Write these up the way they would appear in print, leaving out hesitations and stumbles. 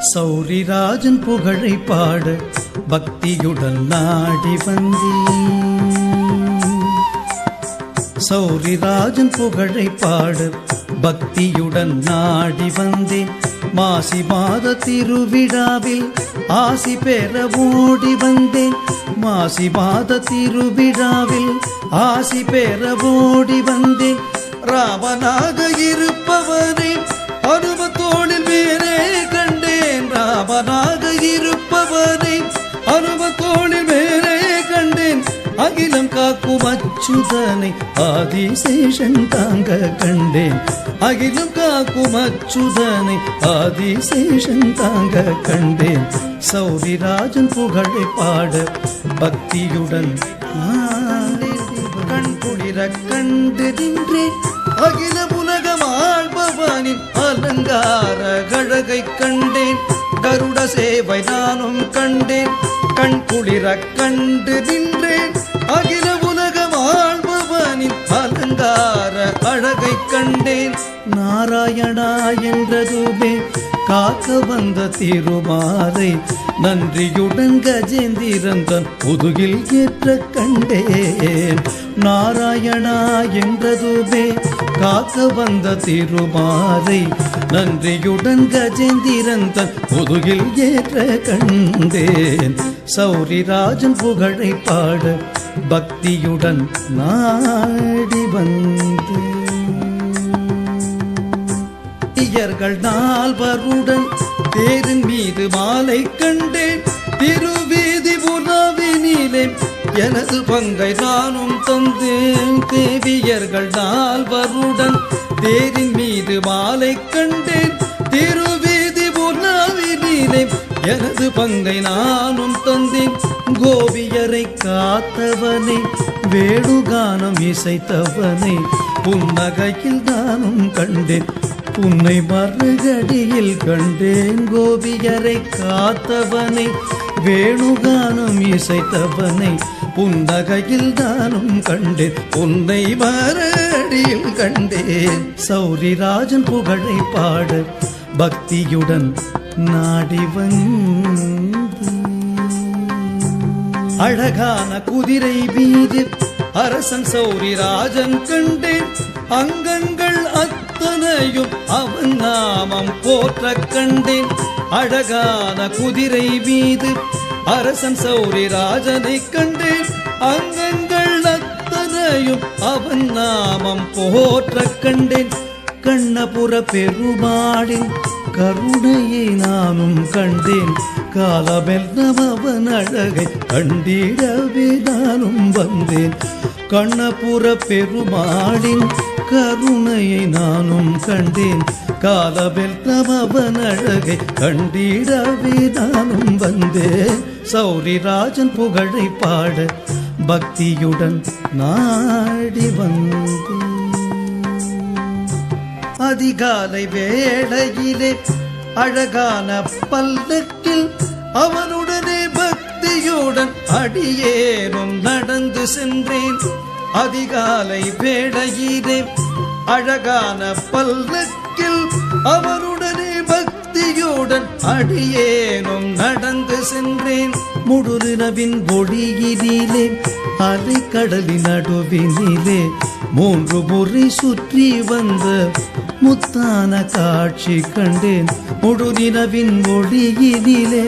சௌரிராஜன் புகழை பாட பக்தியுடன் நாடி வந்தேன். சௌரிராஜன் புகழை பாட பக்தியுடன் நாடி வந்தேன். மாசி மாத திருவிழாவில் ஆசி பெற ஓடி வந்தேன். மாசி மாத திருவிழாவில் ஆசி பெற ஓடி வந்தேன். ராமனாக இருப்பவனை அனுபத்தோளில் மேலே கண்டேன். ராமனாக இருப்பவனை அனுபத்தோளில் மேலே கண்டேன். அகிலம் காக்கும் அச்சுதனை ஆதிசேஷன் தாங்க கண்டேன். அகிலம் காக்கும் அச்சுதனை ஆதிசேஷன் தாங்க கண்டேன். சௌரிராஜன் புகழை பாட பக்தியுடன் கண் குளிர கண்டு நின்றேன். அகில உலகம் ஆள்பவனின் அலங்கார அழகை கண்டேன். கருட சேவை நானும் கண்டேன். கண் குளிர கண்டு நின்றேன். அகில உலகம் ஆள்பவனின் அலங்கார அழகை கண்டேன். நாராயணா என்றதுமே காக்க வந்த திருமாலை நன்றியுடன் கஜேந்திரன் தன் முதுகில் ஏற்ற கண்டேன். நாராயணா என்றதுமே காக்க வந்த திருமாலை நன்றியுடன் கஜேந்திரன் தன் முதுகில் ஏற்ற கண்டேன். சௌரிராஜன் புகழை பாட பக்தியுடன் நாடி வந்தேன். நால்வருடன் தேரின் மீது மாலை கண்டேன். திருவீதி உலாவினிலே எனது பங்கை நானும் தந்தேன். தேவியர்கள் நால்வருடன் தேரின் மீது மாலை கண்டேன். திருவீதி உலாவினிலே எனது பங்கை நானும் தந்தேன். கோபியரை காத்தவனை வேணுகானம் இசைத்தவனை புன்னகையில் நானும் கண்டேன். உன்னை மறுகடியில் கண்டேன். கோபியரை காத்தவனை வேணுகானம் இசைத்தவனை புன்னகையில் நானும் கண்டேன். உன்னை மறுகடியில் கண்டேன். சௌரிராஜன் புகழை பாட பக்தியுடன் நாடி வந்து அழகான குதிரை மீது அரசன் சௌரிராஜன் கண்டேன். அங்கங்கள் அத்தனையும் அவன் நாமம் போற்ற கண்டேன். அழகான குதிரை மீது அரசன் சௌரிராஜனை கண்டேன். அங்கங்கள் அத்தனையும் அவன் நாமம் போற்ற கண்டேன். கண்ணபுர பெருமாளின் கருணையை நானும் கண்டேன். காலமெல்லாம் அவன் அழகை கண்டிடவே நானும் வந்தேன். கண்ணபுர பெருமாளின் கருணையை நானும் கண்டேன். காலமெல்லாம் அவன் அழகை கண்டிடவே நானும் வந்தேன். சௌரிராஜன் புகழை பாட பக்தியுடன் நாடி வந்தேன். அதிகாலை வேளையிலே அழகான பல்லக்கில் அவனுடனே பக்தியுடன் அடியேனும் நடந்து சென்றேன். அதிகாலை வேளையிலே அழகான பல்லக்கில் அவனுடனே பக்தியுடன் அடியேனும் நடந்து சென்றேன். முழுநிலவின் ஒளியினிலே அலைக்கடலின் நடுவினிலே 3 முறை சுற்றி வந்த முத்தான காட்சி கண்டேன். முழுநிலவின் ஒளியினிலே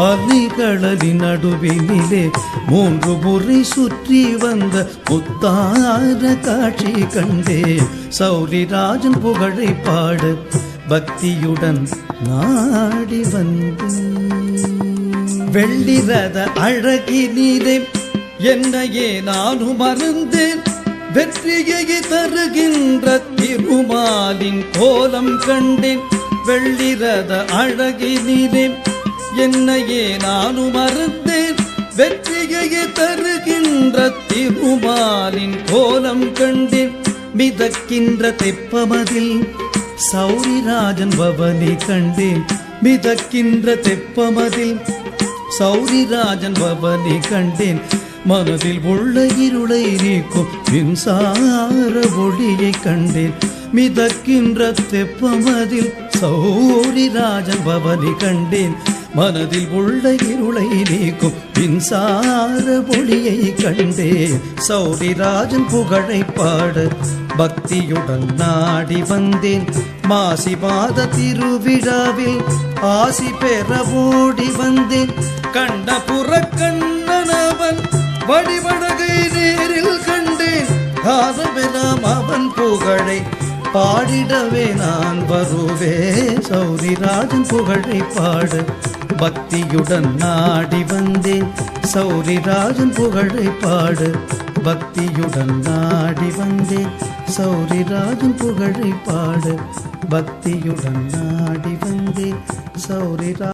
அலைக்கடலின் நடுவினிலே 3 முறை சுற்றி வந்த முத்தான காட்சி கண்டேன். சௌரிராஜன் புகழை பாட பக்தியுடன் நாடி வந்தேன். வெள்ளி ரத அழகினிலே என்னையே நானும் மறந்தேன். வெற்றியை தருகின்ற திருமாலின் கோலம் கண்டேன். வெள்ளி ரத அழகினிலே என்னையே நானும் மறந்தேன். வெற்றியை தருகின்ற திருமாலின் கோலம் கண்டேன். மிதக்கின்ற தெப்பமதில் சௌரிராஜன் பவனி கண்டேன். மிதக்கின்ற தெப்பமதில் சௌரிராஜன் பவனி கண்டேன். மனதில் உள்ள இருளை நீக்கும் மின்சார ஒளியை கண்டேன். மிதக்கின்ற தெப்பமதில் சௌரிராஜன் பவனி கண்டேன். மனதில் உள்ள இருளை நீக்கும் மின்சார ஒளியை கண்டேன். சௌரிராஜன் புகழை பாட பக்தியுடன் நாடி வந்தேன். மாசி மாத திருவிழாவில் ஆசி பெற ஓடி வந்தேன். கண்ட புறக்கண்ணனவன் வடிவழகை நேரில் கண்டேன். காலமெல்லாம் அவன் புகழை பாடிடவே நான் வருவேன். சௌரிராஜன் புகழை பாட பக்தியுடன் நாடி வந்தேன். சௌரிராஜன் புகழை பாட பக்தியுடன் நாடி வந்தேன். சௌரிராஜன் புகழை பாட பக்தியுடன் நாடி வந்தேன். சௌரிரா